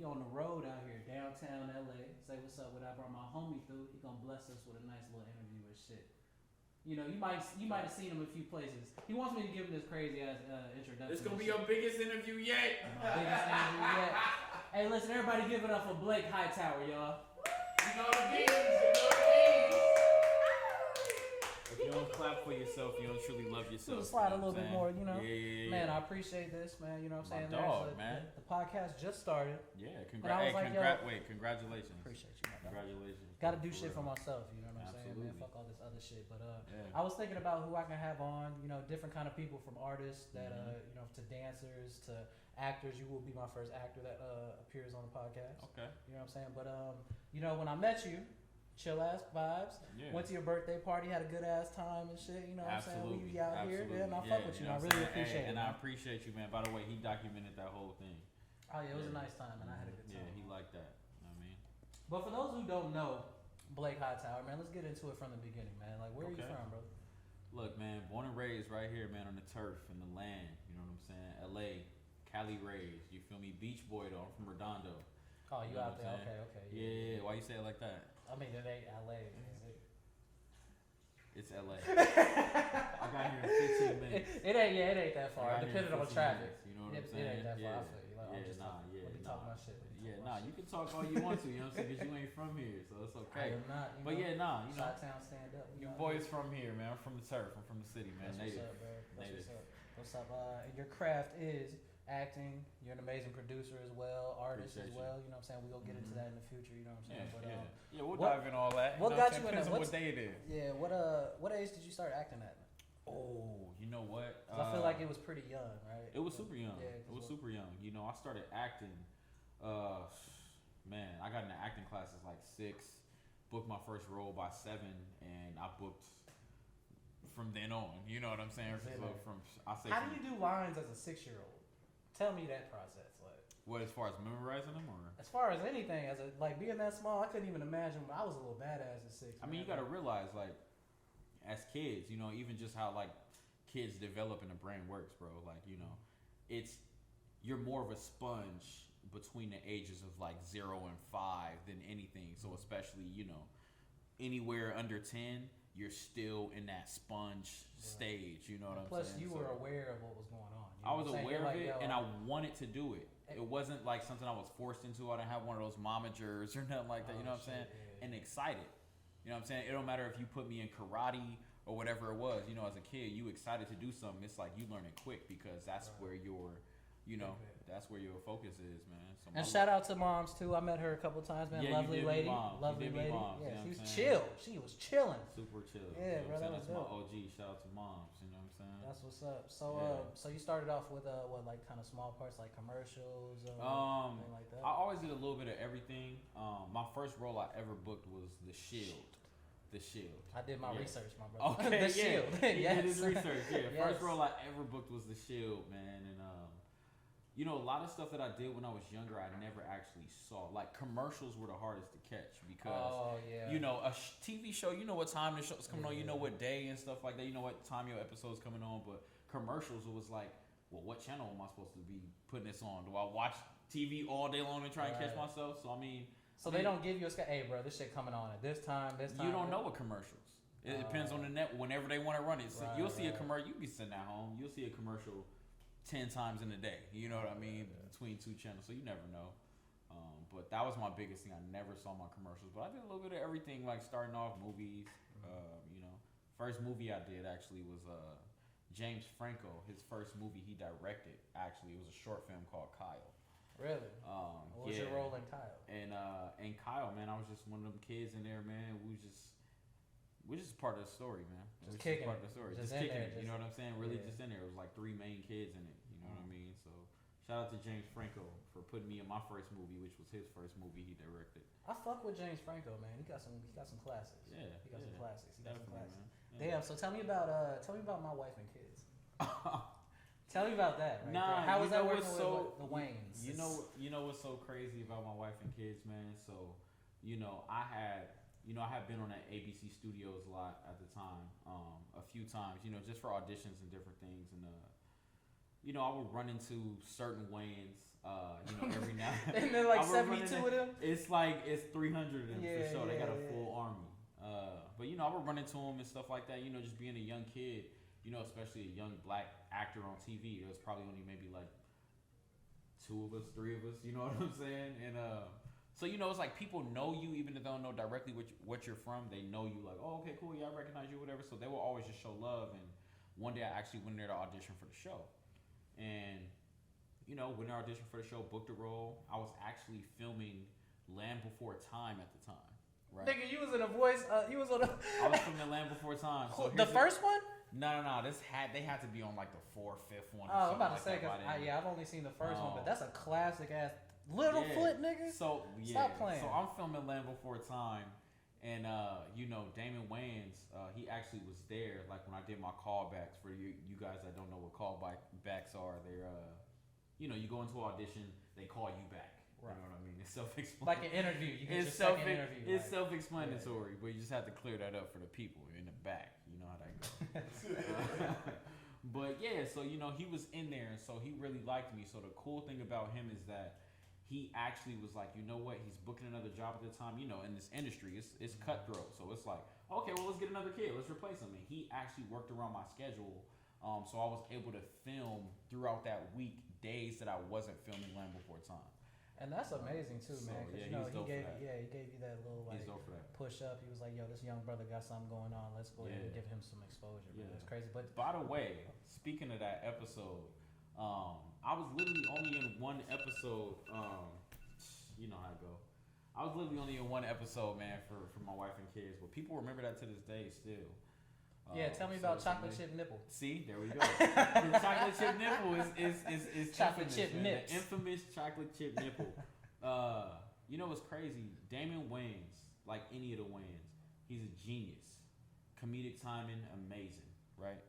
we on the road out here, downtown LA. Say what's up. What I brought my homie through. He gonna bless us with a nice little interview and shit. You know, you might have seen him a few places. He wants me to give him this crazy ass introduction. It's gonna be your biggest interview yet. My biggest interview yet. Hey, listen, everybody, give it up for Blake Hightower, y'all. You know the beans. You know the beans. If you don't clap for yourself, you don't truly love yourself. Slide a little bit more, you know. Yeah. Man, I appreciate this, man. You know what I'm saying? My dog, man. The podcast just started. Yeah, congratulations. Appreciate you, man. Congratulations. Got to do shit for myself, you know what I'm saying, man? Fuck all this other shit. But I was thinking about who I can have on, you know, different kind of people, from artists that, you know, to dancers, to actors. You will be my first actor that appears on the podcast. Okay. You know what I'm saying? But, you know, when I met you, chill ass vibes. Yeah. Went to your birthday party, had a good ass time and shit. You know what I'm saying? We out here, man. I fuck with you. I really appreciate it. And I appreciate you, man. By the way, he documented that whole thing. Oh yeah, it was a nice time, and I had a good time. Yeah, he liked that. You know what I mean? But for those who don't know Blake Hightower, man, let's get into it from the beginning, man. Like, where are you from, bro? Look, man, born and raised right here, man, on the turf, in the land. You know what I'm saying? LA, Cali raised. You feel me? Beach boy though. I'm from Redondo. Oh, you out there? Okay. Yeah. Why you say it like that? I mean, it ain't LA. It's LA. I got here in 15 minutes. It ain't that far. Depending on traffic. You know what I'm saying? It ain't that far. I feel you. Like, I'm just talking my shit. You can talk all you want to, you know what I'm saying? Because you ain't from here, so it's okay. I am not. But you know. Chi-town stand up. You boys from here, man. I'm from the turf. I'm from the city, man. That's Native. What's up? Your craft is acting. You're an amazing producer as well, artist as well. You know what I'm saying? We're going to get into that in the future, you know what I'm saying? We'll dive in all that. What got you in that? What day it is. Yeah, what age did you start acting at? Oh, you know what? I feel like it was pretty young, right? It was super young. Yeah, it was super young. You know, I started acting, man, I got into acting classes like 6, booked my first role by 7, and I booked from then on. You know what I'm saying? How do you do lines as a 6-year-old? Tell me that process. Like, what, as far as memorizing them, or as far as anything, as a being that small, I couldn't even imagine. I was a little badass at 6. I mean, you got to realize, like, as kids, you know, even just how like kids develop and the brain works, bro. Like, you know, you're more of a sponge between the ages of like 0 and 5 than anything. So especially, you know, anywhere under 10, you're still in that sponge stage. You know what I'm saying? Plus, you were aware of what was going on. I was aware of it, and I wanted to do it. It wasn't like something I was forced into. I didn't have one of those momagers or nothing like that. You know what I'm saying? Yeah. And excited. You know what I'm saying? It don't matter if you put me in karate or whatever it was. You know, as a kid, you excited to do something. It's like you learn it quick because that's where your, you know, that's where your focus is, man. So and shout out to moms too. I met her a couple times, man. Lovely lady. Lovely lady. Yeah, she was chill. She was chilling. Super chill. Yeah, bro. That's my OG. Shout out to moms. You know what I'm saying? That's what's up. So, so you started off with what, like, kind of small parts, like commercials, anything like that? I always did a little bit of everything. My first role I ever booked was The Shield. The Shield. I did my research, my brother. Okay, The Shield. He did his research. Yeah, first role I ever booked was The Shield, man, and you know, a lot of stuff that I did when I was younger, I never actually saw. Like, commercials were the hardest to catch because, you know, a TV show, you know what time the show's coming on, you know what day and stuff like that, you know what time your episode's coming on, but commercials, it was like, well, what channel am I supposed to be putting this on? Do I watch TV all day long and try and catch myself? So, I mean... So they don't give you a... Hey, bro, this shit coming on at this time. You don't know what commercials. It depends on the net, whenever they want to run it. So you'll see a commercial, you be sitting at home, you'll see a commercial 10 times in a day, you know what I mean, between 2 channels, so you never know. But that was my biggest thing. I never saw my commercials, but I did a little bit of everything, like starting off movies. You know, first movie I did actually was James Franco. His first movie he directed, actually, it was a short film called Kyle. Really? What was your role in Kyle? And Kyle, man, I was just one of them kids in there, man. We're just part of the story, man. Just kicking part of the story. Just kicking it. You know what I'm saying? Really just in there. It was like 3 main kids in it. You know what I mean? So shout out to James Franco for putting me in my first movie, which was his first movie he directed. I fuck with James Franco, man. He got some classics. Yeah. He got some classics. Man. Yeah. Damn, so tell me about my wife and kids. Tell me about that. Right? How was that working with the Waynes? You know what's so crazy about my wife and kids, man? So, you know, I had been on that ABC Studios a lot at the time, a few times, you know, just for auditions and different things. And, you know, I would run into certain Wayans Every now and then like 72 of them. It's 300 of them for sure. They got a full army. But I would run into them and stuff like that. Just being a young kid, especially a young black actor on TV. There's probably only maybe like 2 of us, 3 of us. You know what I'm saying? And so it's like people know you even if they don't know directly what you're from. They know you like, oh, okay, cool, yeah, I recognize you, whatever. So they will always just show love. And one day I actually went there to audition for the show, and when I auditioned for the show, booked a role. I was actually filming Land Before Time at the time. Right. Nigga, you was in a voice. You was on a. I was filming Land Before Time. So the first one? No. They had to be on like the 4th, 5th one. Oh, I'm about to say because I've only seen the first one, but that's a classic ass Littlefoot, nigga. So stop playing. So I'm filming Land Before Time, and Damon Wayans, he actually was there. Like when I did my callbacks for you guys that don't know what callbacks are, they're you go into an audition, they call you back. Right. You know what I mean? It's self-explanatory. Like an interview. You get your second interview. It's self-explanatory, but you just have to clear that up for the people in the back. You know how that goes. But yeah, so he was in there, and so he really liked me. So the cool thing about him is that he actually was like, you know what? He's booking another job at the time. In this industry, it's cutthroat. So it's like, okay, well, let's get another kid. Let's replace him. And he actually worked around my schedule. So I was able to film throughout that week days that I wasn't filming Land Before Time. And that's amazing too, man. Because he gave you that little push up. He was like, "Yo, this young brother got something going on. Let's go ahead and give him some exposure." Yeah, it's crazy. But by the way, speaking of that episode, I was literally only in one episode. You know how I go. I was literally only in one episode, man, for my wife and kids. But people remember that to this day still. Tell me about chocolate chip nipple. See, there we go. The chocolate chip nipple is chocolate infamous, chip nips. The infamous chocolate chip nipple. What's crazy? Damon Wayans, like any of the Wayans, he's a genius. Comedic timing, amazing, right?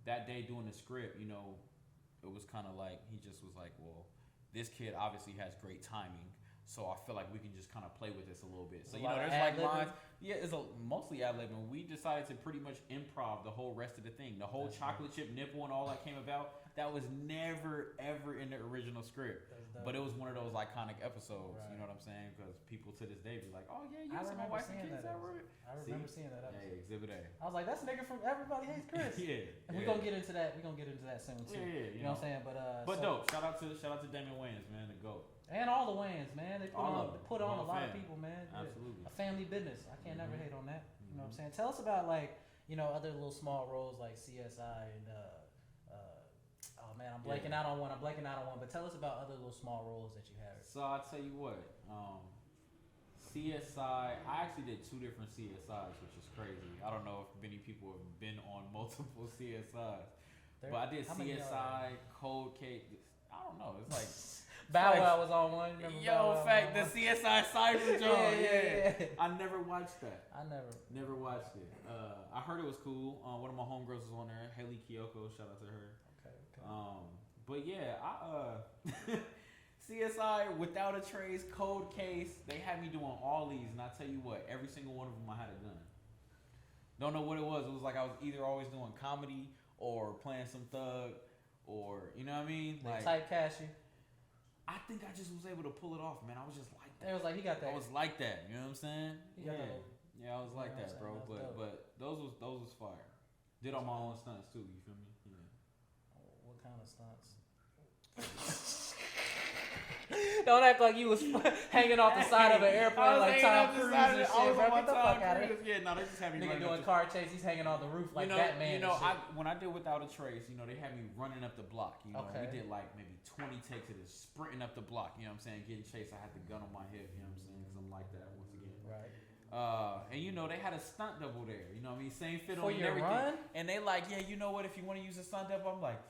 That day doing the script, it was kind of like he just was like, well, this kid obviously has great timing. So I feel like we can just kind of play with this a little bit. So there's like lines. Yeah, it's mostly ad-libbing. We decided to pretty much improv the whole rest of the thing. The whole chocolate chip nipple and all that came about. That was never ever in the original script. But it was one of those iconic episodes. Right. You know what I'm saying? Because people to this day be like, "Oh yeah, you see my wife and kids." I remember seeing that episode. Hey, Exhibit A. I was like, "That's a nigga from Everybody Hates Chris." And we're gonna get into that. We're gonna get into that soon too. Yeah. You know what I'm saying? But dope. Shout out to Damon Wayans, man, the GOAT. And all the Wayans, man. They put on a lot of people, man. Absolutely. A family business. I can't never hate on that. You know what I'm saying? Tell us about other little small roles like CSI and oh man, I'm blanking out on one. But tell us about other little small roles that you had. So I'll tell you what. CSI. I actually did 2 different CSIs, which is crazy. I don't know if many people have been on multiple CSIs, but I did CSI, Cold Case. I don't know. It's like. Bow Wow was on one. The CSI Cyber Joint. Yeah. I never watched that. I never watched it. I heard it was cool. One of my homegirls was on there. Haley Kiyoko, shout out to her. Okay. But yeah, CSI, Without a Trace, Cold Case. They had me doing all these, and I tell you what, every single one of them I had a gun. Don't know what it was. It was like I was either always doing comedy or playing some thug, or you know what I mean? Like typecast you. I think I just was able to pull it off, man. I was just like that. It was like he got that. I was like that. You know what I'm saying? Yeah, I was like that, bro. But those was fire. Did all my own stunts too. You feel me? Yeah. What kind of stunts? Don't act like you was hanging off the side of an airplane like Tom Cruise and shit, bro. Get the fuck out of here. Yeah, no, they just had me nigga doing car chase. He's hanging on the roof like Batman. When I did Without a Trace, they had me running up the block. We did like maybe 20 takes of this, sprinting up the block. You know what I'm saying? Getting chased. I had the gun on my hip. You know what I'm saying? Because I'm like that once again. Right. And they had a stunt double there. You know what I mean? Same fit on and everything. Run? And they like, yeah, you know what? If you want to use a stunt double, I'm like,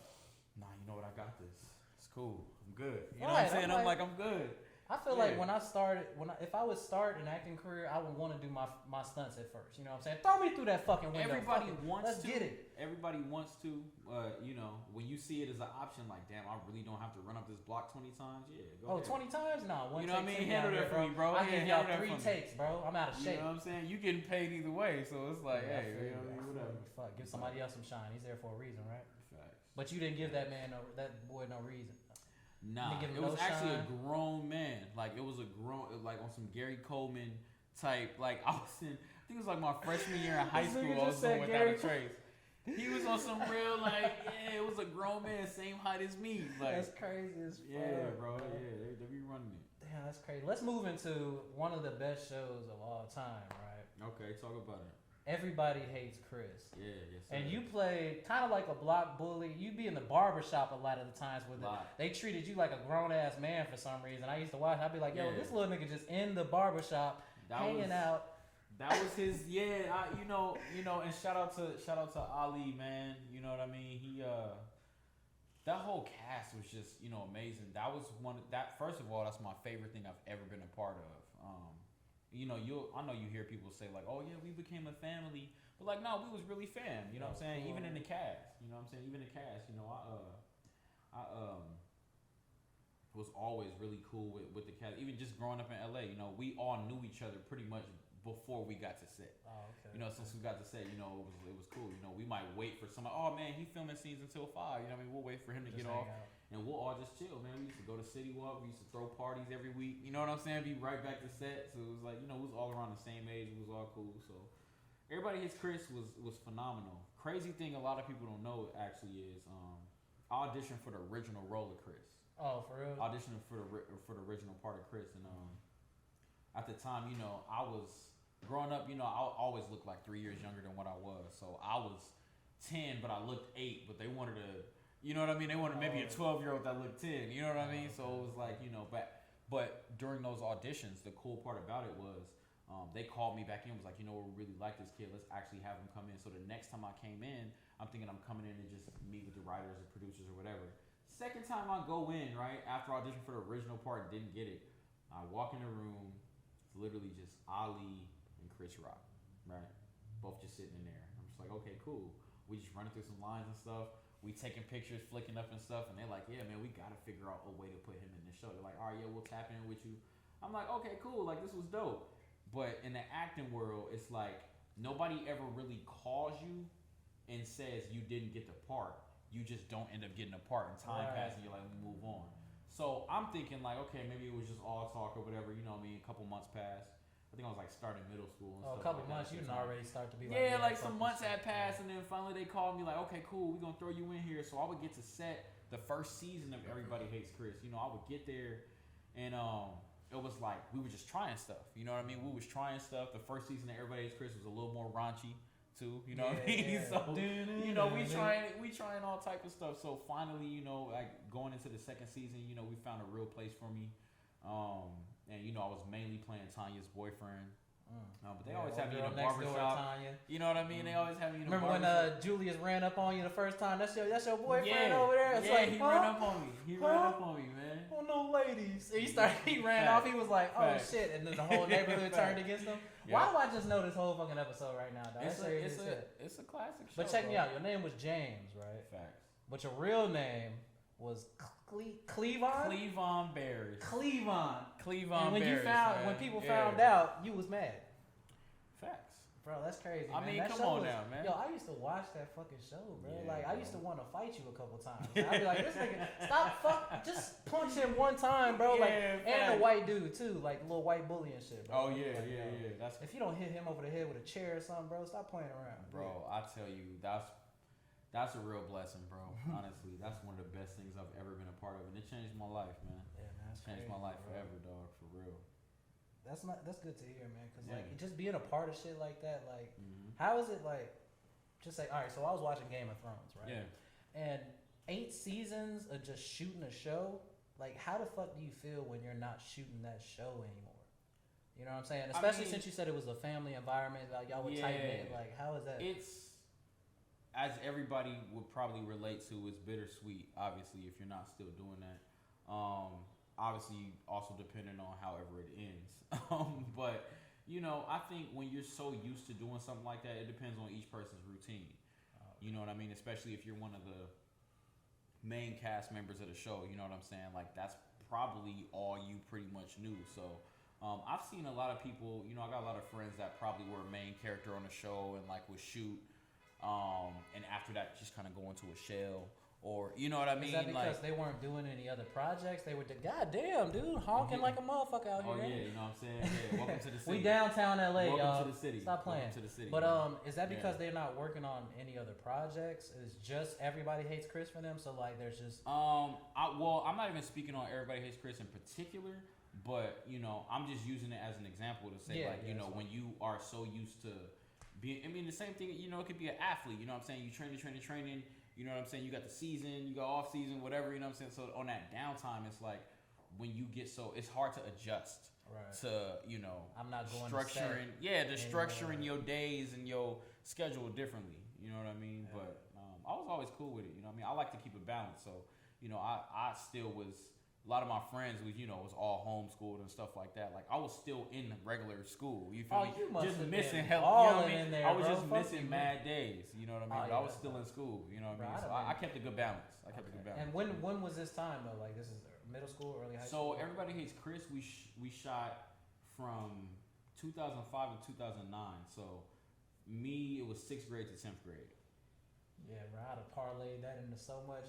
nah, you know what? I got this. It's cool. I'm good. You know what I'm saying? I'm like, I'm good. I feel like when I started, if I would start an acting career, I would want to do my stunts at first. You know what I'm saying? Throw me through that fucking window. Everybody wants let's to. Get it. Everybody wants to. When you see it as an option, like, damn, I really don't have to run up this block 20 times. Yeah, go ahead. 20 times? Nah, one. You know what I mean? Handle that for me, bro. I give y'all 3 takes, bro. I'm out of shape. You know what I'm saying? You getting paid either way, so it's like, hey, whatever. Fuck, give somebody else some shine. He's there for a reason, right? Facts. But you didn't give that boy no reason. Nah, it was actually a grown man. Like it was a grown, like on some Gary Coleman type. Like I think it was like my freshman year in high school. I was doing Without a Trace. He was on some real like, yeah, it was a grown man, same height as me. Like that's crazy as fuck. Yeah, bro. Yeah, they be running it. Damn, that's crazy. Let's move into one of the best shows of all time, right? Okay, talk about it. Everybody Hates Chris. Yeah, yes. Sir. And you played kind of like a block bully. You be in the barbershop a lot of the times with it. They treated you like a grown ass man for some reason. I used to watch. I'd be like, yo, this little nigga just in the barbershop hanging out. That was his, you know, and shout out to Ali, man. You know what I mean? He, that whole cast was just, amazing. That was first of all, that's my favorite thing I've ever been a part of. I know you hear people say like, oh yeah, we became a family, but like, no, we was really fam. You know what I'm saying? Even in the cast, even the cast, I was always really cool with the cast. Even just growing up in LA, we all knew each other pretty much before we got to set. Oh, okay. Since we got to set, it was cool. We might wait for somebody. Oh man, he filming scenes until 5. We'll wait for him to get off, and we'll all just chill, man. We used to go to City Walk. We used to throw parties every week. You know what I'm saying? Be right back to set. So it was like, we was all around the same age. We was all cool. So Everybody Hates Chris was phenomenal. Crazy thing a lot of people don't know actually is I auditioned for the original role of Chris. Oh, for real? Auditioning for the original part of Chris, and at the time, I was growing up. I always looked like 3 years younger than what I was. So I was 10, but I looked 8. But they wanted you know what I mean? They wanted maybe a 12-year-old that looked 10. You know what I mean? So it was like, but during those auditions, the cool part about it was they called me back in. Was like, we really like this kid. Let's actually have him come in. So the next time I came in, I'm thinking I'm coming in to just meet with the writers or producers or whatever. Second time I go in, right, after audition for the original part, didn't get it. I walk in the room, it's literally just Ali and Chris Rock, right? Both just sitting in there. I'm just like, okay, cool. We just running through some lines and stuff. We taking pictures, flicking up and stuff, and they're like, yeah, man, we got to figure out a way to put him in the show. They're like, all right, yeah, we'll tap in with you. I'm like, okay, cool. Like, this was dope. But in the acting world, it's like nobody ever really calls you and says you didn't get the part. You just don't end up getting a part, and time passes, and you're like, move on. So I'm thinking like, okay, maybe it was just all talk or whatever. You know what I mean? A couple months passed. I think I was like starting middle school. And stuff a couple like months, you didn't already start to be like, yeah, like some months had passed, and then finally they called me like, okay, cool, we're gonna throw you in here. So I would get to set the first season of Everybody Hates Chris. I would get there, and it was like we were just trying stuff. You know what I mean? We was trying stuff. The first season of Everybody Hates Chris was a little more raunchy too. You know what I mean? So we trying all type of stuff. So finally, like going into the second season, we found a real place for me. And I was mainly playing Tanya's boyfriend. But they always have me in a barbershop. You know what I mean? They always have me in a barbershop. Remember when Julius ran up on you the first time? That's your boyfriend over there? It's like, he ran up on me. He ran up on me, man. Oh, no ladies. He ran off. He was like, oh, shit. And then the whole neighborhood turned against him. Yep. Why do I just know this whole fucking episode right now, dog? It's a classic show. But check me out. Your name was James, right? Facts. But your real name was Cleavon? Cleavon Barris. Cleavon And when people found out, you was mad. Facts. Bro, that's crazy, I mean, come on now, man. Yo, I used to watch that fucking show, bro. Yeah, I used to want to fight you a couple times. I'd be like, this nigga, just punch him one time, bro. And a white dude, too. Like, little white bully and shit, bro. Oh, yeah. If you don't hit him over the head with a chair or something, bro, stop playing around. Bro, I tell you, that's a real blessing, bro. Honestly, that's one of the best things I've ever been a part of, and it changed my life, man. Yeah, man, it's changed crazy, my life bro. forever, dog, for real. That's good to hear, man. Cause just being a part of shit like that, how is it like? Just say, all right. So I was watching Game of Thrones, right? Yeah. And 8 seasons of just shooting a show. Like, how the fuck do you feel when you're not shooting that show anymore? You know what I'm saying? Especially since you said it was a family environment, like y'all were tight knit. Like, how is that? It's, as everybody would probably relate to, it's bittersweet. Obviously, if you're not still doing that. Obviously, also depending on however it ends. But I think when you're so used to doing something like that, it depends on each person's routine. You know what I mean? Especially if you're one of the main cast members of the show. You know what I'm saying? Like, that's probably all you pretty much knew. So I've seen a lot of people. I got a lot of friends that probably were a main character on the show and like would shoot, and after that just kind of go into a shell, or you know what I mean? Is that because they weren't doing any other projects? They were goddamn dude honking like a motherfucker out here. Oh yeah, you know what I'm saying? Yeah, welcome to the city. We downtown LA, welcome y'all. To the city. Stop playing. Welcome to the city. But is that because they're not working on any other projects? Is just Everybody Hates Chris for them? So like, there's just I'm not even speaking on Everybody Hates Chris in particular, but you know, I'm just using it as an example to say you know, when you are so used to being, I mean, the same thing. You know, it could be an athlete. You know what I'm saying? You training. You know what I'm saying? You got the season, you got off season, whatever. You know what I'm saying? So on that downtime, it's like when you get it's hard to adjust to, you know, I'm not going structuring. Structuring your days and your schedule differently. You know what I mean? Yeah. But I was always cool with it. You know what I mean? I like to keep it balanced. So you know, I still was. A lot of my friends was, you know, was all homeschooled and stuff like that. Like I was still in regular school. You feel me? You must just have missing been help. You know what I balling mean? in there, I was bro. just missing mad days. You know what I mean? But I was still in school. You know what I mean? So I kept a good balance. I kept a good balance. And when was this time though? Like this is middle school, early high school? So Everybody Hates Chris. We shot from 2005 to 2009. So me, it was 6th grade to 10th grade. Yeah, bro, I'd have parlayed that into so much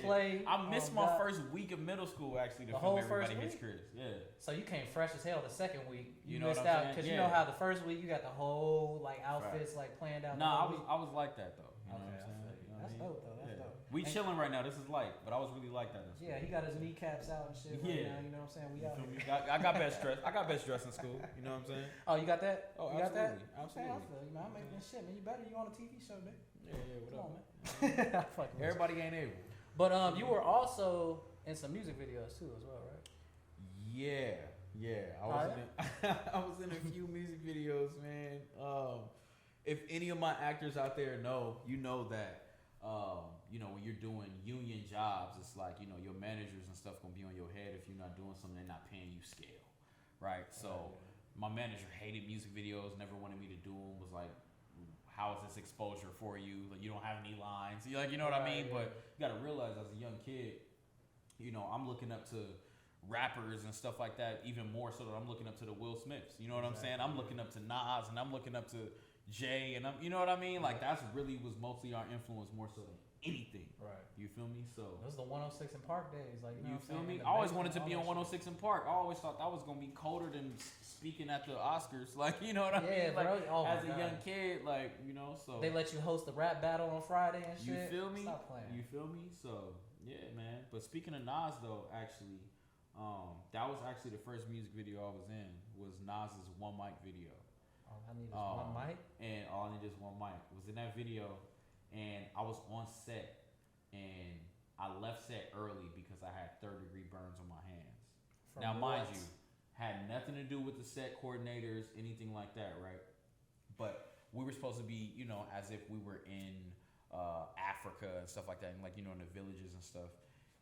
play. I missed my first week of middle school actually to film Everybody Hates Chris. Yeah. So you came fresh as hell the second week. You know missed what I'm out saying? Because you know how the first week you got the whole like outfits like planned out. Nah, I was like that though. You know what I'm saying? That's dope though. That's dope. We chilling right now. This is light, but I was really like that in school. Yeah, he got his kneecaps out and shit right now. You know what I'm saying? We out here. I got best dress. I got best dress in school. You know what I'm saying? Oh, you got that? Oh, you absolutely. Got that? Absolutely. Okay, I feel you, man. I'm making this shit, man. You better. You on a TV show, man. Yeah, what Come up, man? Everybody ain't able. But you were also in some music videos too, as well, right? Yeah. I was in a few music videos, man. If any of my actors out there know, you know that, you know, when you're doing union jobs, it's like, you know, your managers and stuff gonna be on your head if you're not doing something, they're not paying you scale, right? So my manager hated music videos, never wanted me to do them. Was like, how is this exposure for you? Like, you don't have any lines. You know what I mean? Yeah. But you got to realize as a young kid, you know, I'm looking up to rappers and stuff like that even more so that I'm looking up to the Will Smiths. You know what I'm saying? I'm looking up to Nas and I'm looking up to Jay and you know what I mean? Like that's really was mostly our influence more so than anything. Right. You feel me? So those are the 106 and Park days. Like you feel me? I always wanted to be on 106 and Park. I always thought that was gonna be colder than speaking at the Oscars. Like you know what I mean? Like as a young kid, like you know. So they let you host the rap battle on Friday and shit. You feel me? Stop playing. You feel me? So yeah, man. But speaking of Nas though, actually, that was actually the first music video I was in. Was Nas's One Mic video. All I need is one mic. And all I need is one mic. Was in that video, and I was on set, and I left set early because I had 3rd-degree burns on my hands. Now, mind you, had nothing to do with the set coordinators, anything like that, right? But we were supposed to be, you know, as if we were in Africa and stuff like that, and like you know, in the villages and stuff.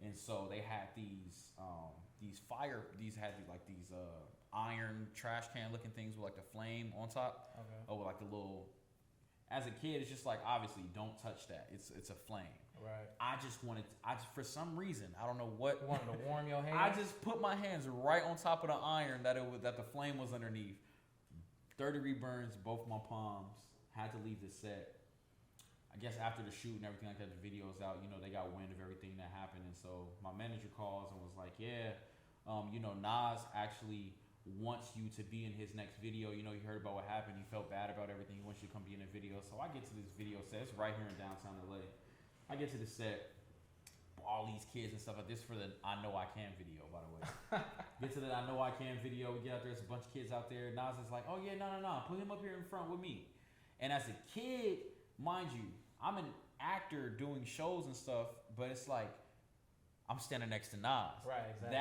And so they had these iron trash can looking things with like the flame on top. Okay. Or with like the little. As a kid, it's just like obviously don't touch that. It's a flame. Right. I just for some reason I don't know what. You wanted to warm your hands. I just put my hands right on top of the iron that the flame was underneath. 3rd-degree burns, both my palms. Had to leave the set. I guess after the shoot and everything like that, the video's out. You know, they got wind of everything that happened, and so my manager calls and was like, "Yeah, you know, Nas actually wants you to be in his next video. You know, he heard about what happened. He felt bad about everything. He wants you to come be in a video." So I get to this video set. It's right here in downtown LA. I get to the set. All these kids and stuff like this for the I Know I Can video, by the way. Get to the I Know I Can video. We get out there. There's a bunch of kids out there. Nas is like, "Oh yeah, no. Put him up here in front with me." And as a kid, mind you, I'm an actor doing shows and stuff, but it's like I'm standing next to Nas. Right, exactly.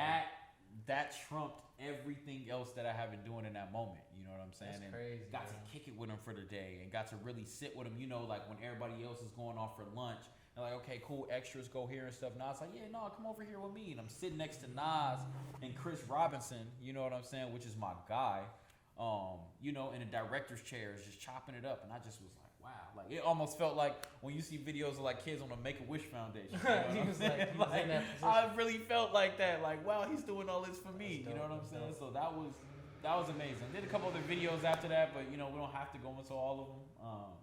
That trumped everything else that I have been doing in that moment. You know what I'm saying? That's crazy. Got to kick it with him for the day and got to really sit with him. You know, like when everybody else is going off for lunch. And like, okay, cool, extras go here and stuff. Nas like, yeah, no, come over here with me. And I'm sitting next to Nas and Chris Robinson. You know what I'm saying? Which is my guy. You know, in a director's chair is just chopping it up. And I just was like, wow. Like, it almost felt like when you see videos of like kids on the Make-A-Wish Foundation. You know like, I really felt like that. Like, wow, he's doing all this for me. You know what I'm saying? So that was That was amazing. Did a couple other videos after that, but we don't have to go into all of them.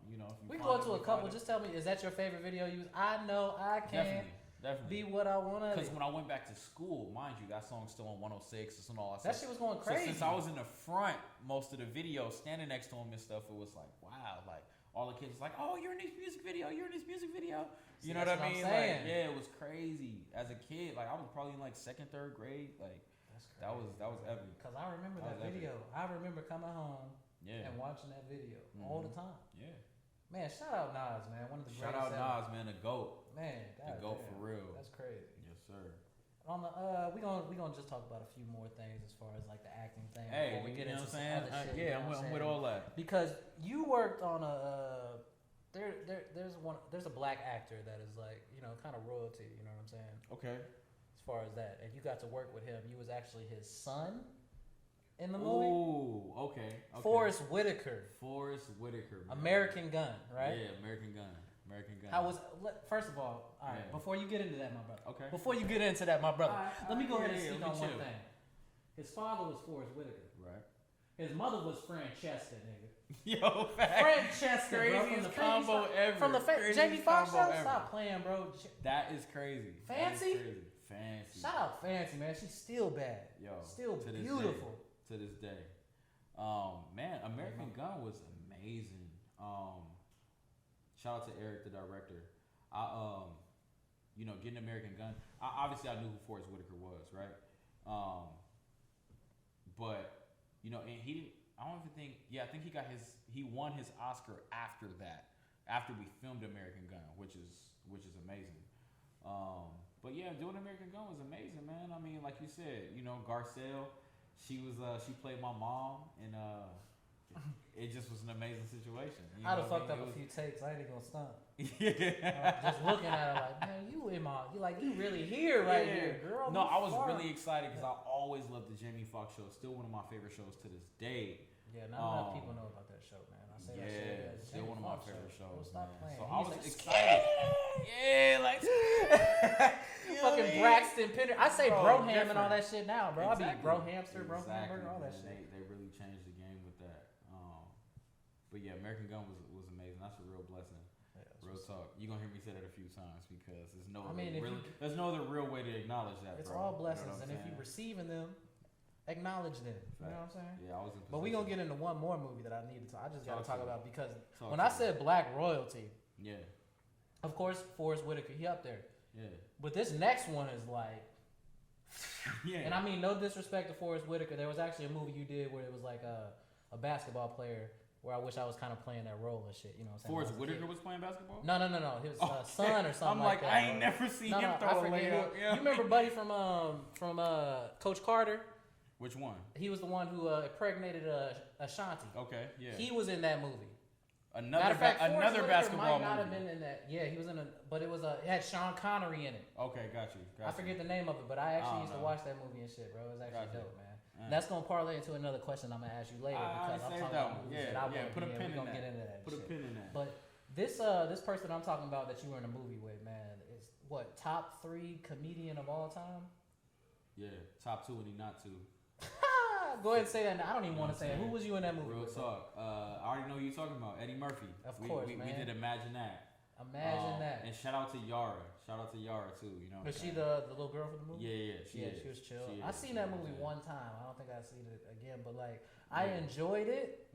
If you we go into a couple. Just tell me, is that your favorite video? I know I can definitely be what I want to. Because when I went back to school, mind you, that song's still on 106. It's on all that stuff. That shit was going crazy. So since I was in the front most of the video, standing next to him and stuff, it was like, wow, like all the kids was like, oh, you're in this music video. You're in this music video. You know what I mean? Like, yeah, it was crazy. As a kid, like I was probably in like 2nd, 3rd grade, like. That was epic. Cause I remember that video. Epic. I remember coming home and watching that video all the time. Yeah. Man, shout out Nas, man. One of the greatest. Shout out Nas, man. The GOAT. Man, the GOAT for real. That's crazy. Yes, sir. On the we gonna just talk about a few more things as far as like the acting thing. Hey, we get into some other shit. Yeah, I'm with all that. Because you worked on a there's a black actor that is like kind of royalty. You know what I'm saying? Okay. Far as that, and you got to work with him. You was actually his son in the movie. Ooh, okay. Forrest Whitaker. Man. American Gun, right? Yeah, American Gun. First of all right, before you get into that, my brother. Okay. Before you get into that, my brother, let me go ahead and speak on one thing. His father was Forrest Whitaker. Right. His mother was Francesca, nigga. Yo, Francesca, bro, from the combo ever. From the Jamie Foxx show. Stop playing, bro. That is crazy. Fancy. Fancy. Shout out Fancy, man. She's still bad. Yo, still beautiful. To this day. Man, American Gun was amazing. Shout out to Eric, the director. Getting American Gun. Obviously, I knew who Forrest Whitaker was, right? But and he didn't. I don't even think. Yeah, I think he won his Oscar after that. After we filmed American Gun, which is amazing. But yeah, doing American Gun was amazing, man. I mean, like you said, Garcelle, she played my mom, and it just was an amazing situation. I'd have fucked up a few takes. I ain't even gonna stunt. Just looking at her like, man, you really here right here, girl. No, I was really excited because I always loved the Jamie Foxx show. Still one of my favorite shows to this day. Yeah, not enough people know about that show, man. I say that shit. Yeah, still one of my favorite shows. Stop playing. So I was excited. Yeah, like fucking Braxton Penner. I say Broham and all that shit now, bro. Exactly. I be Brohamster, Brohamburger, all that shit. They really changed the game with that. But yeah, American Gun was amazing. That's a real blessing. Yeah, real talk. You're gonna hear me say that a few times because there's no other real way to acknowledge that. It's bro. all blessings, and if you're receiving them, acknowledge them. You know what I'm saying? Yeah, I was in position. But we gonna get into one more movie that I needed to. I just gotta talk about because when I said black royalty, of course Forrest Whitaker, he up there. Yeah. But this next one is like, yeah. And I mean no disrespect to Forrest Whitaker. There was actually a movie you did where it was like a basketball player where I wish I was kind of playing that role and shit. You know what I'm saying? Forrest Whitaker was playing basketball? No. His son or something. I'm like that. I ain't never seen him throw a layup. You remember Buddy from Coach Carter? Which one? He was the one who impregnated Ashanti. Okay, yeah. He was in that movie. Another basketball might not have movie. been in that. Yeah, he was in but it had Sean Connery in it. Okay, got you. I forget the name of it, but I actually used to watch that movie and shit, bro. It was actually dope, man. And that's gonna parlay into another question I'm gonna ask you later because I'm talking about movies that I want to put a pin in that. Get into that. Put a pin in that. But this person I'm talking about that you were in a movie with, man, is what, top 3 comedian of all time? Yeah, top 2 and he not 2. Go ahead and say that. I don't even want to say it. Who was you in that movie? Real talk. I already know who you're talking about. Eddie Murphy. Of course, man. We did Imagine That. Imagine that. And shout out to Yara. Shout out to Yara too. You know. Was she the little girl from the movie? Yeah. She was chill. I seen that movie one time. I don't think I seen it again, but like I enjoyed it.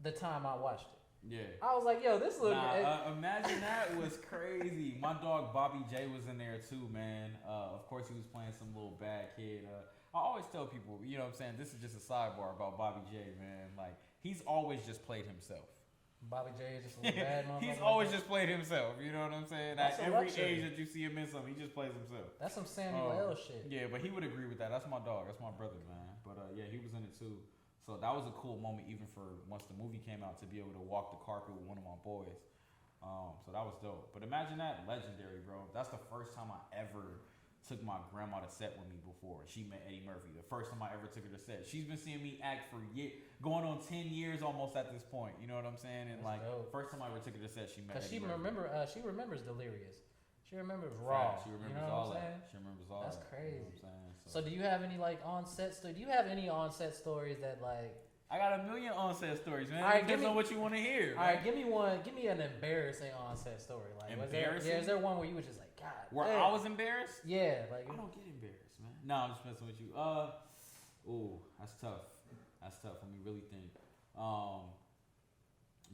The time I watched it. Yeah. I was like, yo, this look. Imagine That was crazy. My dog Bobby J was in there too, man. Of course he was playing some little bad kid. I always tell people, you know what I'm saying, this is just a sidebar about Bobby J, man. Like, he's always just played himself. Bobby J is just a little bad motherfucker. He's always just played himself, you know what I'm saying? At every age that you see him in something, he just plays himself. That's some Samuel L. shit. Yeah, but he would agree with that. That's my dog. That's my brother, man. But yeah, he was in it too. So that was a cool moment even for once the movie came out to be able to walk the carpet with one of my boys. So that was dope. But Imagine That, legendary, bro. That's the first time I ever took my grandma to set with me before. She met Eddie Murphy. The first time I ever took her to set. She's been seeing me act for going on 10 years almost at this point. You know what I'm saying? And that's dope. First time I ever took her to set, she met Eddie Murphy. She remembers Delirious. She remembers Raw. She remembers you know all what I'm that. saying? She remembers all that's that. Crazy. You know what I'm saying? So do you have any like on-set stories? Do you have any on-set stories that like? I got a million on-set stories, man. All right, depends on what you want to hear. All right, give me one. Give me an embarrassing on-set story. Like, embarrassing? Is there one where you were just like, God? Where I was embarrassed? Yeah, like I don't get embarrassed, man. No, I'm just messing with you. Ooh, that's tough. That's tough. Let me really think.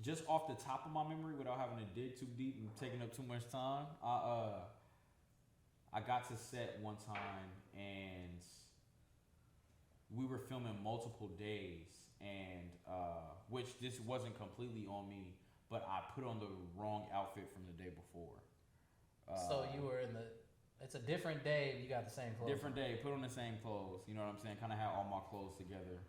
Just off the top of my memory, without having to dig too deep and taking up too much time, I got to set one time and we were filming multiple days, and which this wasn't completely on me, but I put on the wrong outfit from the day before. So you were in the. It's a different day. You got the same clothes. Different day. Put on the same clothes. You know what I'm saying? Kind of had all my clothes together.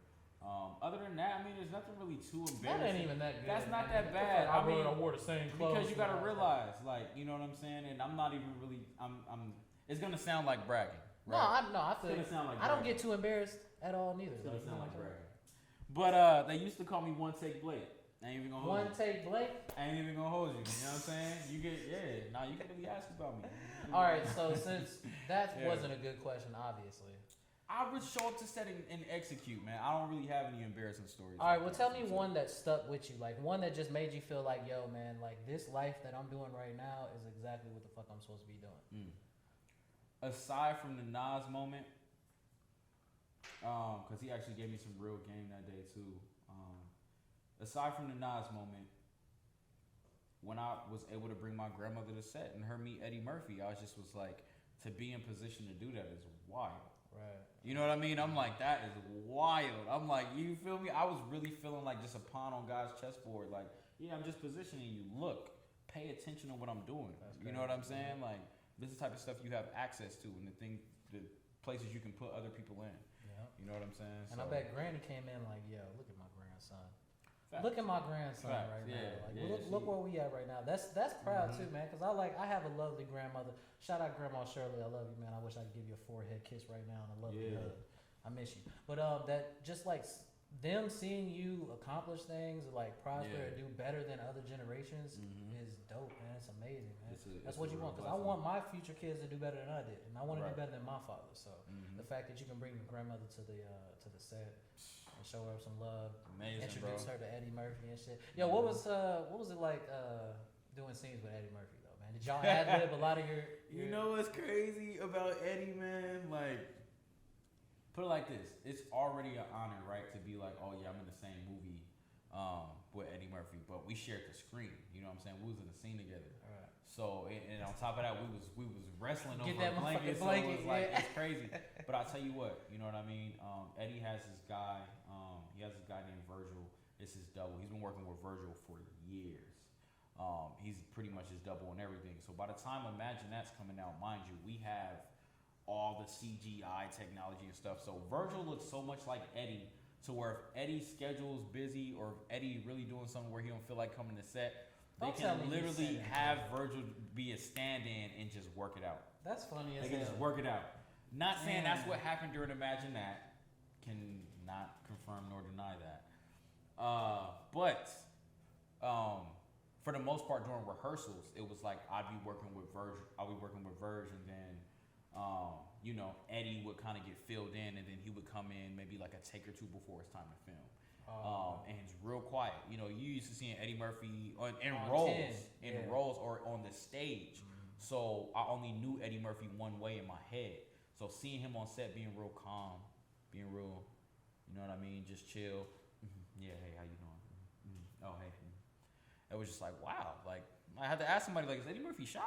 Other than that, I mean, there's nothing really too embarrassing. That ain't even that good. That's not that bad. I wore the same clothes. Because you gotta realize, like, you know what I'm saying? And I'm not even really. It's gonna sound like bragging. Right? No, I feel. It's gonna sound like I don't get too embarrassed at all, neither. It's gonna sound like bragging. But they used to call me One Take Blake. I ain't even gonna hold you. One Take Blake? I ain't even gonna hold you. You know what I'm saying? You get, Nah, you can really ask about me. All right, so since that wasn't a good question, obviously. I would show up to set and execute, man. I don't really have any embarrassing stories. All right, well, tell me one that stuck with you, like one that just made you feel like, yo, man, like this life that I'm doing right now is exactly what the fuck I'm supposed to be doing. Aside from the Nas moment, because he actually gave me some real game that day too. Aside from the Nas moment, when I was able to bring my grandmother to set and her meet Eddie Murphy, I was like, to be in position to do that is wild. Right. You know what I mean? I'm like, that is wild. I'm like, you feel me? I was really feeling like just a pawn on God's chessboard. Like, yeah, I'm just positioning you. Look, pay attention to what I'm doing. You know what I'm saying? Like, this is the type of stuff you have access to, and the places you can put other people in. Yeah. You know what I'm saying? And I bet Granny came in like, yo, look at my grandson. Facts. Look at my grandson right now. Like, look where we at right now. That's proud too, man. Cause I have a lovely grandmother. Shout out Grandma Shirley. I love you, man. I wish I could give you a forehead kiss right now and a lovely hug. I miss you. But that just like them seeing you accomplish things, like prosper and do better than other generations is dope, man. It's amazing, man. That's what you want. Cause I want my future kids to do better than I did, and I want to do better than my father. So the fact that you can bring your grandmother to the set. Show her some love. Amazing, introduce her to Eddie Murphy and shit. Yo, what was it like doing scenes with Eddie Murphy though, man? Did y'all ad-lib a lot of your? You know what's crazy about Eddie, man? Like, put it like this: it's already an honor, right, to be like, oh yeah, I'm in the same movie with Eddie Murphy, but we shared the screen. You know what I'm saying? We was in the scene together. All right. So and on top of that, we was wrestling over a blanket. So it was like it's crazy. But I tell you what, you know what I mean? Eddie has this guy. He has this guy named Virgil. It's his double. He's been working with Virgil for years. He's pretty much his double and everything. So by the time Imagine That's coming out, mind you, we have all the CGI technology and stuff. So Virgil looks so much like Eddie, to where if Eddie's schedule is busy or if Eddie really doing something where he don't feel like coming to set, they can literally have Virgil be a stand-in and just work it out. That's funny as hell. They can just work it out. Not saying that's what happened during Imagine That. Can not confirm nor deny that. But for the most part during rehearsals, it was like I'd be working with Virgil, and then you know, Eddie would kind of get filled in, and then he would come in maybe like a take or two before it's time to film. And it's real quiet. You know, you used to seeing Eddie Murphy in roles or on the stage. So I only knew Eddie Murphy one way in my head. So seeing him on set being real calm, being real, you know what I mean, just chill. Yeah, hey, how you doing? Oh, hey. It was just like, wow. Like, I had to ask somebody, like, is Eddie Murphy shy?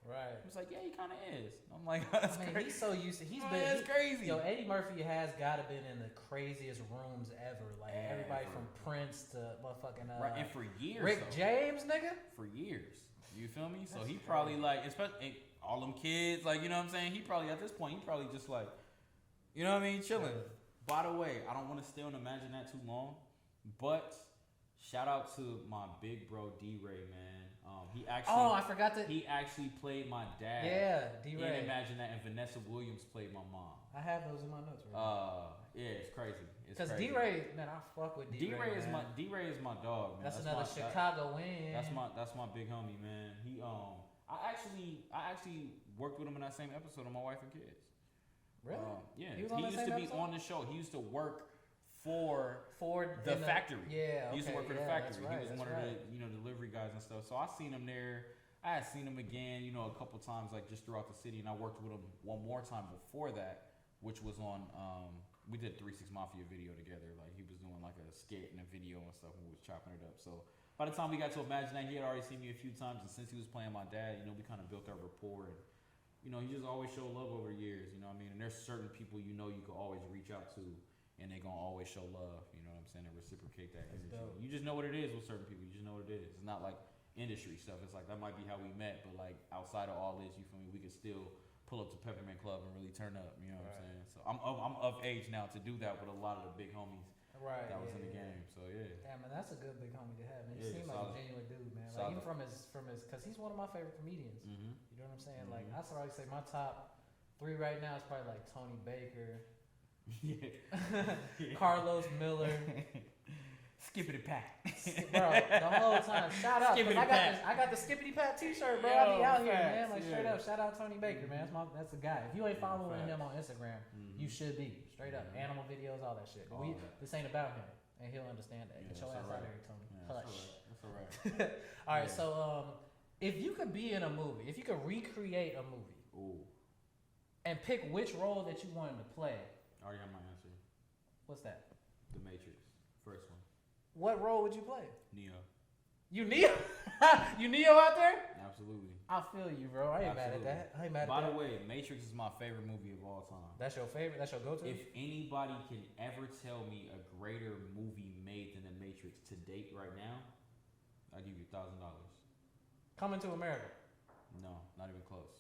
Right. He was like, yeah, he kind of is. I'm like, that's crazy. He's so used to. That's crazy. Yo, Eddie Murphy has got to been in the craziest rooms ever. Like everybody from Prince to motherfucking right, and for years. Rick James, nigga. For years. You feel me? So he probably like, especially all them kids, like, you know what I'm saying? He probably at this point, he probably just like, you know what I mean, chilling. By the way, I don't want to stay on Imagine That too long, but shout out to my big bro D-Ray, man. He actually. I forgot that. He actually played my dad. Yeah, D-Ray. Imagine That, and Vanessa Williams played my mom. I have those in my notes. Right yeah, it's crazy. Because D-Ray, man, I fuck with D-Ray. D-Ray is my dog, man. That's another Chicago win. That's my big homie, man. He I actually worked with him in that same episode of My Wife and Kids. Really? Yeah. He used to be on the show. He used to work for the factory. Yeah, okay. He used to work for the factory. Right, he was one of the delivery guys and stuff. So I seen him there. I had seen him again, a couple times like just throughout the city, and I worked with him one more time before that, which was on. We did 36 Mafia video together. Like he was doing like a skit and a video and stuff, and we was chopping it up. So by the time we got to Imagine That, he had already seen me a few times, and since he was playing my dad, we kind of built our rapport, and he just always showed love over the years. You know what I mean? And there's certain people you can always reach out to. And they gonna always show love, you know what I'm saying, and reciprocate that energy. Dope. You just know what it is with certain people. You just know what it is. It's not like industry stuff. It's like that might be how we met, but like outside of all this, you feel me? We could still pull up to Peppermint Club and really turn up. You know what I'm saying? So I'm of age now to do that with a lot of the big homies that was in the game. So yeah. Damn, man, that's a good big homie to have. Man, he seemed like a genuine dude, man. Like even from his, because he's one of my favorite comedians. Mm-hmm. You know what I'm saying? Like I always say my top 3 right now is probably like Tony Baker. Carlos Miller, Skippity Pat, bro. The whole time, shout out. I got the Skippity Pat T-shirt, bro. I be out here, man. Like straight up, shout out Tony Baker, man. That's the guy. If you ain't following him on Instagram, you should be. Straight up, animal videos, all that shit. But this ain't about him, and he'll understand that. Get your ass out of here, Tony. Hush. That's all right. All right. So, if you could be in a movie, if you could recreate a movie, and pick which role that you wanted to play. I already have my answer. What's that? The Matrix. First one. What role would you play? Neo. You Neo? You Neo out there? Absolutely. I feel you, bro. I ain't mad at that. By the way, Matrix is my favorite movie of all time. That's your favorite? That's your go-to? If anybody can ever tell me a greater movie made than The Matrix to date right now, I'll give you $1,000. Coming to America? No, not even close.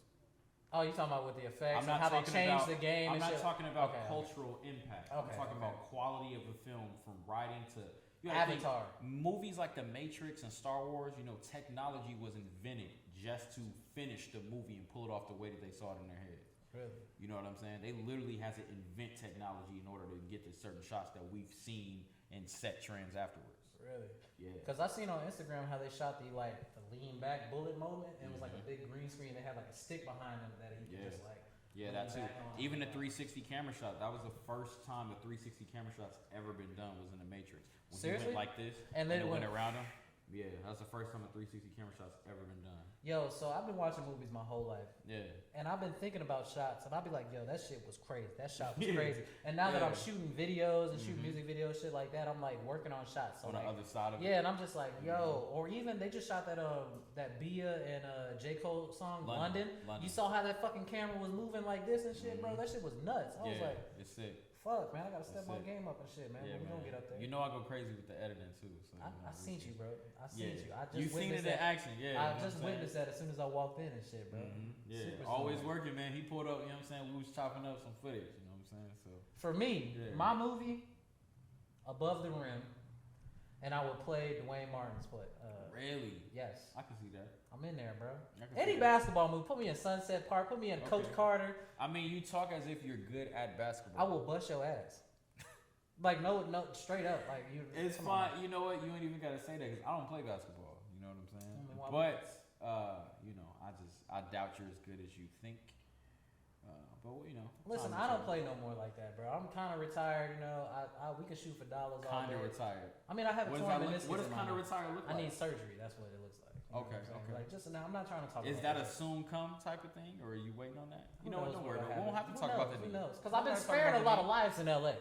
Oh, you talking about with the effects and how they changed the game? I'm not talking about cultural impact. I'm talking about quality of the film, from writing to Avatar. Movies like The Matrix and Star Wars, technology was invented just to finish the movie and pull it off the way that they saw it in their heads. Really? You know what I'm saying? They literally had to invent technology in order to get the certain shots that we've seen and set trends afterwards. Really? Yeah. Because I seen on Instagram how they shot the lean back bullet moment, and it was like a big green screen. They had like a stick behind them that he could just like. Yeah, that too. Even the 360 camera shot. That was the first time the 360 camera shot's ever been done was in The Matrix. When Seriously? He went like this and then it went around him. Yeah, that's the first time a 360 camera shot's ever been done. Yo, so I've been watching movies my whole life. Yeah. And I've been thinking about shots, and I'll be like, yo, that shit was crazy. That shot was crazy. And now that I'm shooting videos and shooting music videos, shit like that, I'm like working on shots. So on the other side of it. Yeah, and I'm just like, yo, or even they just shot that Bia and J. Cole song, London. You saw how that fucking camera was moving like this and shit, bro? That shit was nuts. I was like, it's sick. Fuck, man, I gotta step my game up and shit, man. Yeah, we gonna get up there. I go crazy with the editing too. So I seen you, bro. I seen you. I just you seen it in action, I just witnessed that as soon as I walked in and shit, bro. Yeah, always working, man. He pulled up. You know what I'm saying? We was chopping up some footage. You know what I'm saying? So for me, my movie, Above the Rim, and I would play Dwayne Martin's play. Really? Yes. I can see that. I'm in there, bro. Any basketball movie. Put me in Sunset Park. Put me in Coach Carter. I mean, you talk as if you're good at basketball. I will bust your ass. Like no, straight up. Like you. It's fine. You know what? You ain't even gotta say that because I don't play basketball. You know what I'm saying? But I doubt you're as good as you think. But Listen, I don't play no more like that, bro. I'm kind of retired. We can shoot for dollars. Kind of retired. I mean, I have a tournament. What does kind of retired look like? I need surgery. That's what it looks like. Okay. Like just now, I'm not trying to talk. Is about that a soon come type of thing, or are you waiting on that? Who knows? Don't worry. We won't have to talk about that. Who knows? Because I've been sparing a lot of lives in LA.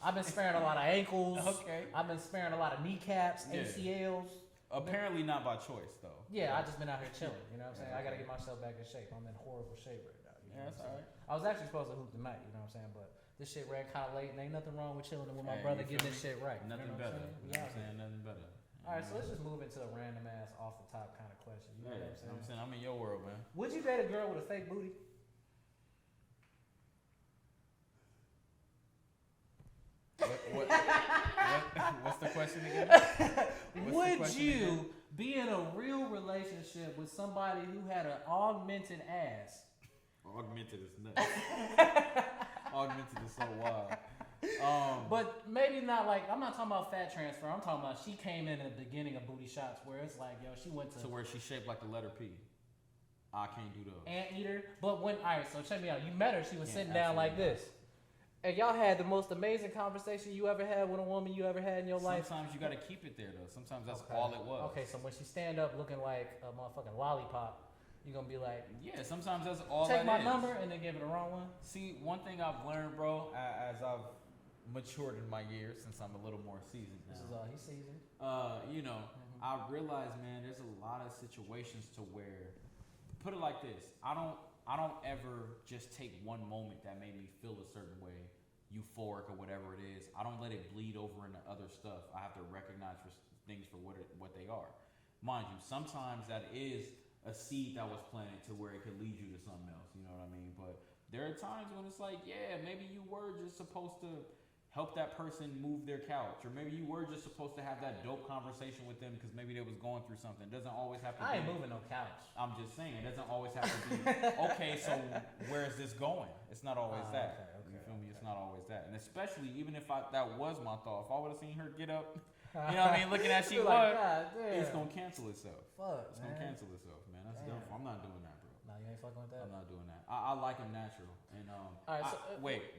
I've been sparing a lot of ankles. Okay. I've been sparing a lot of kneecaps, ACLs. Apparently not by choice, though. Yeah, I just been out here chilling. You know what I'm saying? I got to get myself back in shape. I'm in horrible shape right now. You know that's all right. I was actually supposed to hoop tonight, you know what I'm saying? But this shit ran kind of late, and ain't nothing wrong with chilling with my brother getting this shit right. Nothing better. You know what I'm saying? Nothing better. All right, so let's just move into a random ass off the top kind of question. You know what I'm saying? I'm in your world, man. Would you date a girl with a fake booty? What's the question again? Would you be in a real relationship with somebody who had an augmented ass? Augmented is nuts. Augmented is so wild. But maybe not like, I'm not talking about fat transfer. I'm talking about she came in the beginning of booty shots where it's like, yo, she went to where she shaped like the letter P. I can't do those. Anteater. But when, all right, so check me out. You met her. She was sitting down like this. And y'all had the most amazing conversation you ever had with a woman you ever had in your life. Sometimes you got to keep it there, though. Sometimes that's all it was. Okay, so when she stand up looking like a motherfucking lollipop, you're going to be like... Yeah, sometimes that's all Take my number and then give it the wrong one. See, one thing I've learned, bro, as I've matured in my years, since I'm a little more seasoned now. This is all he's seasoned. You know, I realize, man, there's a lot of situations to where... Put it like this. I don't ever just take one moment that made me feel a certain way, euphoric or whatever it is. I don't let it bleed over into other stuff. I have to recognize things for what they are. Mind you, sometimes that is a seed that was planted to where it could lead you to something else. You know what I mean? But there are times when it's like, yeah, maybe you were just supposed to help that person move their couch, or maybe you were just supposed to have that dope conversation with them because maybe they was going through something. It doesn't always have to I ain't moving no couch. I'm just saying, it doesn't always have to be, okay, so where is this going? It's not always that. Okay, you feel me? It's not always that. And especially, even if that was my thought, if I would have seen her get up, you know what I mean, looking at she was, it's going to cancel itself. Fuck, it's going to cancel itself, man. That's dumb. I'm not doing that, bro. Nah, you ain't fucking with that? I'm not doing that. I like them natural. And all right, wait.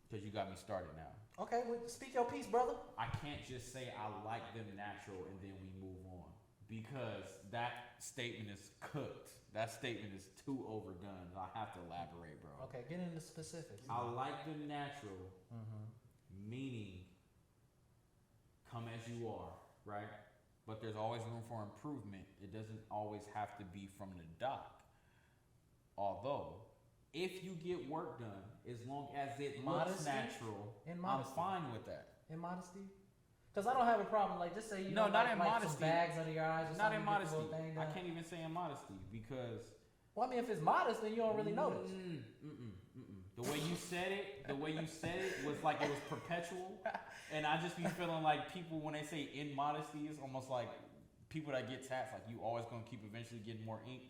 Because you got me started now. Okay, well, speak your piece, brother. I can't just say I like them natural and then we move on. Because that statement is cooked. That statement is too overdone. I have to elaborate, bro. Okay, get into specifics. I like them natural, meaning come as you are, right? But there's always room for improvement. It doesn't always have to be from the dock. Although, if you get work done, as long as it looks natural, I'm fine with that. In modesty? Because I don't have a problem. Like, just say you not in like modesty. Some bags under your eyes or not something. In modesty. I can't even say in modesty because... Well, I mean, if it's modest, then you don't really notice. The way you said it was like it was perpetual. And I just be feeling like people, when they say in modesty, it's almost like people that get tats, like you always going to keep eventually getting more ink.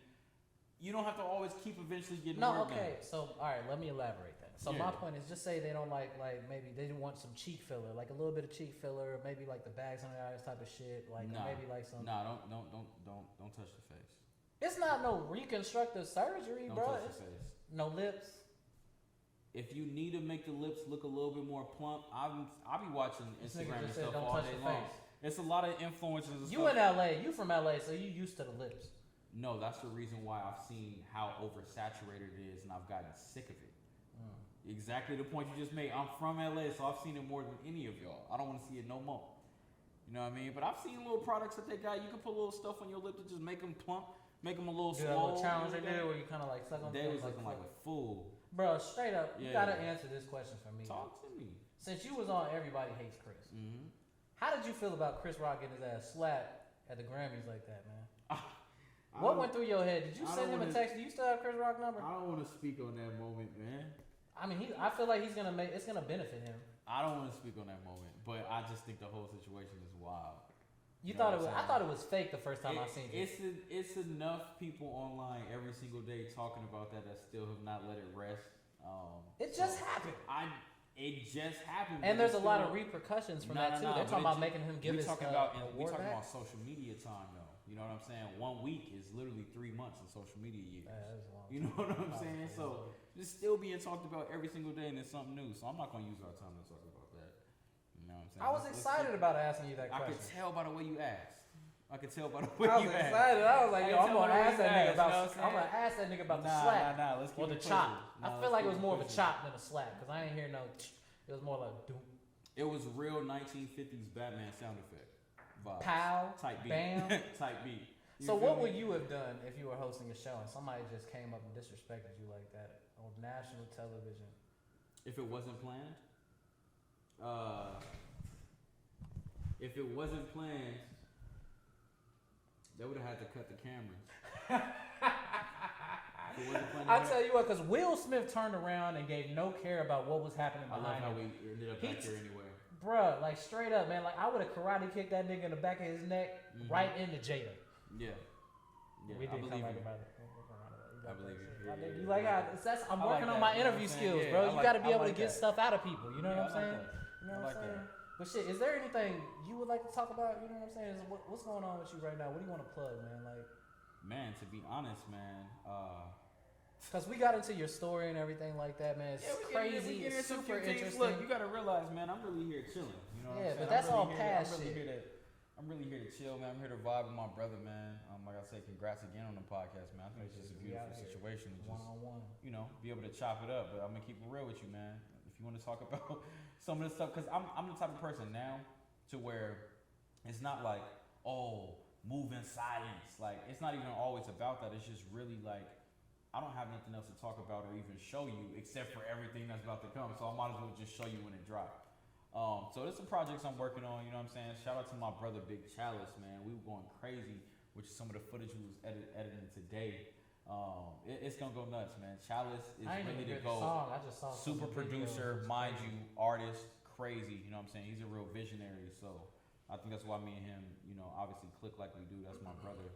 You don't have to always keep eventually getting more ink. So, all right, let me elaborate that. So my point is, just say they don't like maybe they want some cheek filler, like a little bit of cheek filler, maybe like the bags on their eyes type of shit, like maybe like some. Don't touch the face. It's not no reconstructive surgery, bro. Don't touch the face. No lips. If you need to make the lips look a little bit more plump, I'll be watching Instagram and stuff all day long. It's a lot of influencers. You in LA? You from LA? So you used to the lips. No, that's the reason why I've seen how oversaturated it is, and I've gotten sick of it. Exactly the point you just made. I'm from LA, so I've seen it more than any of y'all. I don't want to see it no more. You know what I mean? But I've seen little products that they got. You can put a little stuff on your lip to just make them plump, make them a little swole. That challenge they did where you kind of like suck on. They was looking like a fool. Bro, straight up, you gotta answer this question for me. Talk to me. Since you was on Everybody Hates Chris, how did you feel about Chris Rock getting his ass slapped at the Grammys like that, man? What went through your head? Did you send him a text? Do you still have Chris Rock number? I don't want to speak on that moment, man. I mean, I feel like it's gonna benefit him. I don't want to speak on that moment, but I just think the whole situation is wild. You thought it was? I thought it was fake the first time I seen it. It's enough people online every single day talking about that still have not let it rest. It just happened. It just happened. And there's a lot of repercussions from that too. They're talking about making him give his award back. We're talking about social media time though. You know what I'm saying? 1 week is literally 3 months in social media years. You know what I'm saying? So it's still being talked about every single day, and it's something new. So I'm not gonna use our time to talk about that. You know what I'm saying? I was excited about asking you that question. I could tell by the way you asked. I was excited. I was like, yo, I'm gonna ask that nigga about the slap. Let's keep or the chop. I feel like it was more of a chop than a slap because I ain't hear no. It was more like doom. It was real 1950s Batman sound effect. Vibes. Pow, type beat. Bam, type beat. So what would you have done if you were hosting a show and somebody just came up and disrespected you like that on national television? If it wasn't planned? If it wasn't planned, they would have had to cut the cameras. I'll tell you what, because Will Smith turned around and gave no care about what was happening behind him. I love how we ended up back there anyway. Bruh, like straight up, man. Like I would have karate kicked that nigga in the back of his neck right into Jada. Yeah. We did come back about it. I believe you. You like how I'm working on my interview skills, bro. You got to be able to get stuff out of people. You know what I'm saying? You know what I'm saying? But shit, is there anything you would like to talk about? You know what I'm saying? What's going on with you right now? What do you want to plug, man? Like, Man, to be honest, man, because we got into your story and everything like that, man. It's crazy. It's super interesting. Look, you gotta realize, man, I'm really here chilling. You know what I'm saying? But that's all past shit. I'm really here to chill, man. I'm here to vibe with my brother, man. Like I say, congrats again on the podcast, man. I think it's just a beautiful situation to just, one-on-one, be able to chop it up. But I'm gonna keep it real with you, man. If you want to talk about some of this stuff, because I'm the type of person now to where it's not like, oh, move in silence. Like, it's not even always about that. It's just really like, I don't have nothing else to talk about or even show you except for everything that's about to come. So I might as well just show you when it drops. So there's some projects I'm working on, you know what I'm saying? Shout out to my brother Big Chalice, man. We were going crazy, which is some of the footage we was editing today. It's gonna go nuts, man. Chalice is ready to go. I just saw super producer, mind you, artist, crazy, you know what I'm saying? He's a real visionary, so I think that's why me and him, obviously click like we do. That's my brother.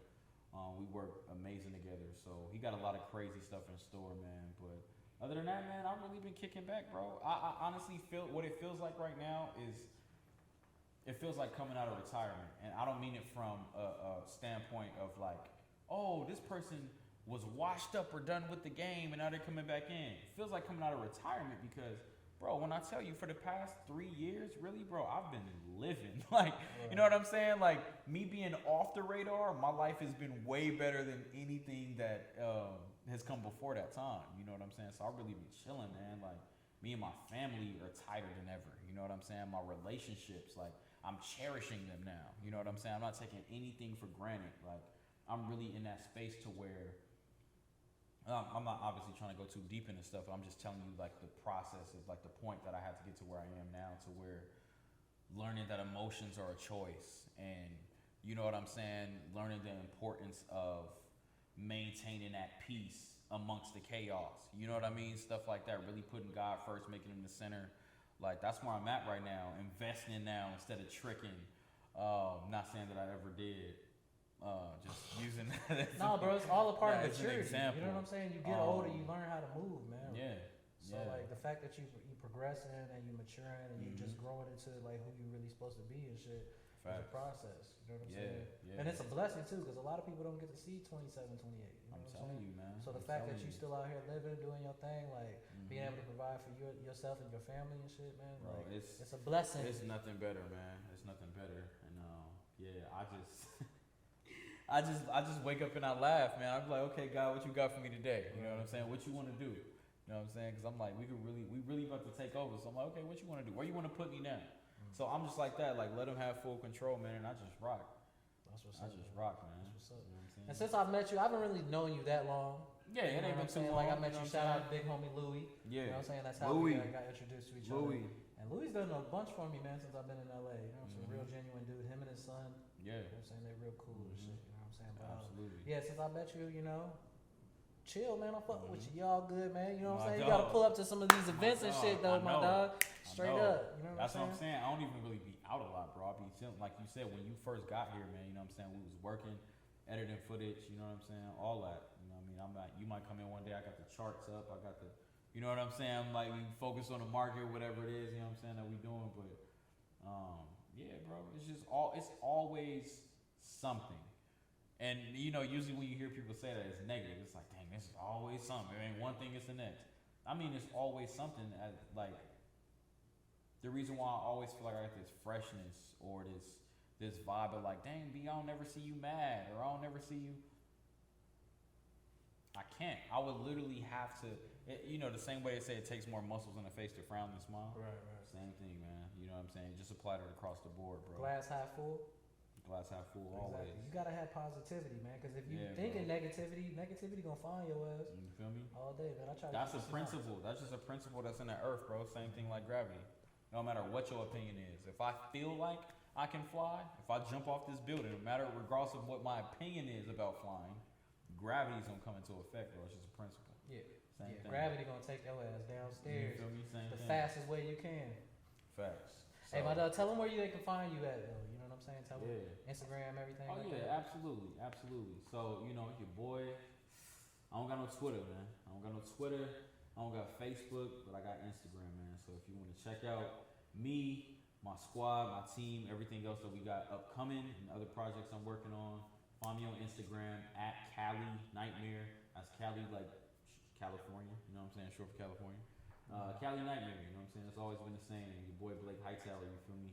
We work amazing together, so he got a lot of crazy stuff in store, man. But other than that, man, I've really been kicking back, bro. I honestly feel what it feels like right now is it feels like coming out of retirement, and I don't mean it from a standpoint of like, oh, this person was washed up or done with the game, and now they're coming back in. It feels like coming out of retirement because, bro, when I tell you for the past 3 years, really, bro, I've been living. Like, you know what I'm saying? Like, me being off the radar, my life has been way better than anything that has come before that time. You know what I'm saying? So I've really been chilling, man. Like, me and my family are tighter than ever. You know what I'm saying? My relationships, like, I'm cherishing them now. You know what I'm saying? I'm not taking anything for granted. Like, I'm really in that space to where I'm not obviously trying to go too deep into stuff. I'm just telling you, like, the process is like the point that I had to get to where I am now, to where learning that emotions are a choice, and you know what I'm saying, learning the importance of maintaining that peace amongst the chaos. You know what I mean? Stuff like that. Really putting God first, making him the center. Like, that's where I'm at right now. Investing now instead of tricking. Not saying that I ever did. Just using that as no, bro, it's all a part of maturity. Example. You know what I'm saying? You get older, you learn how to move, man. Yeah. So like the fact that you progressing and you maturing and you just growing into like who you really supposed to be and shit. It's a process. You know what I'm saying? Yeah. And it's a blessing too, because a lot of people don't get to see 27, 28. You know I'm telling you, man. So the fact that you still out here living, doing your thing, like being able to provide for yourself and your family and shit, man. Bro, like, it's a blessing. It's nothing better, man. It's nothing better. And I just wake up and I laugh, man. I'm like, okay, God, what you got for me today? You know what I'm saying? What you want to do? You know what I'm saying? Because I'm like, we really about to take over. So I'm like, okay, what you want to do? Where you want to put me now? So I'm just like that, like let him have full control, man, and I just rock. That's what's up. I just rock, man. That's what's up. You know what I'm saying? And since I've met you, I haven't really known you that long. Yeah, it ain't been too long. Like I met you, shout out big homie Louis. Yeah. You know what I'm saying? That's how we got introduced to each other. And Louis done a bunch for me, man, since I've been in LA. You know what I'm saying? Real genuine dude. Him and his son. Yeah. You know what I'm saying? They're real cool and shit. You know what I'm saying? But, absolutely. Yeah, since I met you, chill, man. I'm fucking with you. Y'all good, man. You know what I'm saying? You gotta pull up to some of these events and shit, though, my dog. Straight up. You know what I'm saying? That's what I'm saying. I don't even really be out a lot, bro. I be chilling. Like you said, when you first got here, man, you know what I'm saying? We was working, editing footage, you know what I'm saying? All that. You know what I mean? I'm like, you might come in one day, I got the charts up, I got the, you know what I'm saying? I'm like, we focus on the market, whatever it is, you know what I'm saying, that we doing. But, yeah, bro, it's always something. And, usually when you hear people say that, it's negative. It's like, dang, this is always something. It ain't one thing, it's the next. I mean, it's always something like, the reason why I always feel like I got this freshness or this vibe of like, dang, B, I don't never see you mad, or I don't never see you. I can't. I would literally have to, the same way they say it takes more muscles in the face to frown than smile. Right. Same thing, man. You know what I'm saying? Just apply it across the board, bro. Glass half full. Glass half full, exactly. Always. You gotta have positivity, man. Because if you thinking negativity gonna find your ass. You feel me? All day, man. I try. That's a principle. That's just a principle that's in the earth, bro. Same thing like gravity. No matter what your opinion is, if I feel like I can fly, if I jump off this building, no matter regardless of what my opinion is about flying, gravity's gonna come into effect, bro. It's just a principle. Yeah. Same thing. Gravity gonna take your ass downstairs. You feel me? Same the thing. fastest way you can. Facts. Hey, my dog, tell them where they can find you at, though. You know what I'm saying? Tell them Instagram, everything. Oh, yeah, that. Absolutely. So, your boy, I don't got no Twitter, man. I don't got no Twitter. I don't got Facebook, but I got Instagram, man. So if you want to check out me, my squad, my team, everything else that we got upcoming and other projects I'm working on, Find me on Instagram at Cali Nightmare. That's Cali like California. You know what I'm saying? Short for California. Cali Nightmare. You know what I'm saying? It's always been the same. Your boy Blake Hightower. You feel me?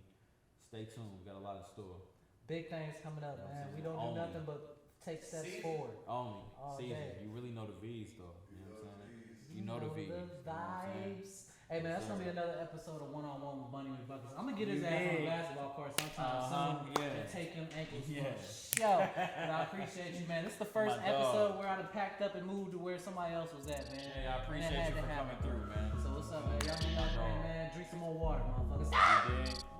Stay tuned. We got a lot in store. Big things coming up, man. We don't do nothing but take steps forward. Only. All Season. day. You really know the V's though. You know what I'm saying? You know the V's. The vibes. Hey man, that's gonna be another episode of One-on-One with BundyMcBuckets. I'm gonna get his ass on the basketball court sometime soon and take him ankles for a show. But I appreciate you, man. This is the first episode where I done packed up and moved to where somebody else was at, man. Yeah, I appreciate you for coming through, man. So what's up, man? Y'all do your thing, man. Drink some more water, motherfuckers. You dig?